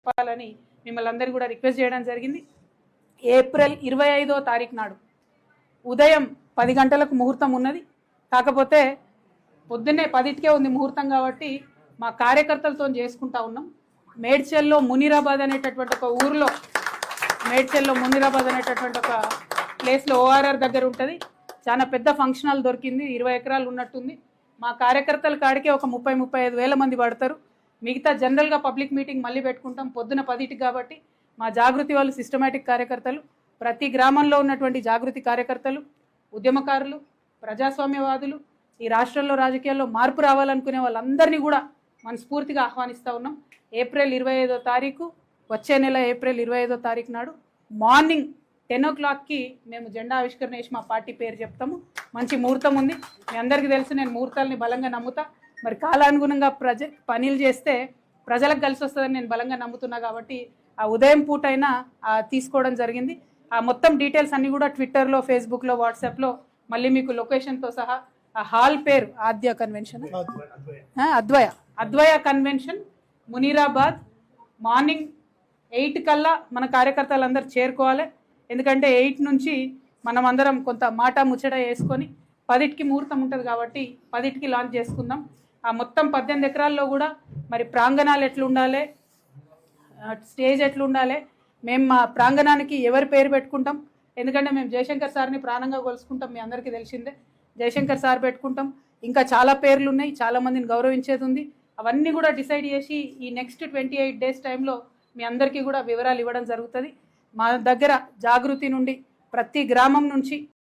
చెప్పాలని మిమ్మల్ని అందరినీ కూడా రిక్వెస్ట్ చేయడం జరిగింది. ఏప్రిల్ 25వ తారీఖు నాడు ఉదయం 10 గంటలకు ముహూర్తం ఉన్నది. కాకపోతే పొద్దున్నే 10కే ఉంది ముహూర్తం కాబట్టి మా కార్యకర్తలతో చేసుకుంటా ఉన్నాం. మేడ్చల్లో మునీరాబాద్ అనేటటువంటి ఒక ఊరిలో, మేడ్చల్లో మునీరాబాద్ అనేటటువంటి ఒక ప్లేస్లో ఓఆర్ఆర్ దగ్గర ఉంటుంది. చాలా పెద్ద ఫంక్షన్ హాల్ దొరికింది, 20 ఎకరాలు ఉన్నట్టుంది. మా కార్యకర్తల కాడికే ఒక 30-35 వేల మంది పడతారు. మిగతా జనరల్గా పబ్లిక్ మీటింగ్ మళ్ళీ పెట్టుకుంటాం పొద్దున 10కి. కాబట్టి మా జాగృతి వాళ్ళు సిస్టమేటిక్ కార్యకర్తలు, ప్రతి గ్రామంలో ఉన్నటువంటి జాగృతి కార్యకర్తలు, ఉద్యమకారులు, ప్రజాస్వామ్యవాదులు, ఈ రాష్ట్రంలో రాజకీయాల్లో మార్పు రావాలనుకునే వాళ్ళందరినీ కూడా మనస్ఫూర్తిగా ఆహ్వానిస్తూ ఉన్నాం. ఏప్రిల్ 25వ తారీఖు, వచ్చే నెల ఏప్రిల్ 25వ తారీఖు నాడు మార్నింగ్ 10 o'clockకి మేము జెండా ఆవిష్కరణ చేసి మా పార్టీ పేరు చెప్తాము. మంచి ముహూర్తం ఉంది, మీ అందరికీ తెలుసు. నేను ముహూర్తాలని బలంగా నమ్ముతా. మరి కాలానుగుణంగా పనులు చేస్తే ప్రజలకు కలిసి వస్తుందని నేను బలంగా నమ్ముతున్నా. కాబట్టి ఆ ఉదయం పూటైనా తీసుకోవడం జరిగింది. ఆ మొత్తం డీటెయిల్స్ అన్నీ కూడా ట్విట్టర్లో, ఫేస్బుక్లో, వాట్సాప్లో మళ్ళీ మీకు లొకేషన్తో సహా. ఆ హాల్ పేరు ఆద్య కన్వెన్షన్, అద్వయ కన్వెన్షన్, మునీరాబాద్. మార్నింగ్ 8 కల్లా మన కార్యకర్తలందరూ చేరుకోవాలి. ఎందుకంటే 8 నుంచి మనం అందరం కొంత మాట ముచ్చట వేసుకొని 10కి ముహూర్తం ఉంటుంది కాబట్టి 10కి లాంచ్ చేసుకుందాం. ఆ మొత్తం 18 ఎకరాల్లో కూడా మరి ప్రాంగణాలు ఎట్లుండాలి, స్టేజ్ ఎట్లుండాలి, మేము మా ప్రాంగణానికి ఎవరి పేరు పెట్టుకుంటాం. ఎందుకంటే మేము జయశంకర్ సార్ని ప్రాణంగా కొలుసుకుంటాం, మీ అందరికీ తెలిసిందే. జయశంకర్ సార్ పెట్టుకుంటాం. ఇంకా చాలా పేర్లు ఉన్నాయి, చాలామందిని గౌరవించేది ఉంది. అవన్నీ కూడా డిసైడ్ చేసి ఈ నెక్స్ట్ 28 days టైంలో మీ అందరికీ కూడా వివరాలు ఇవ్వడం జరుగుతుంది. మా దగ్గర జాగృతి నుండి ప్రతి గ్రామం నుంచి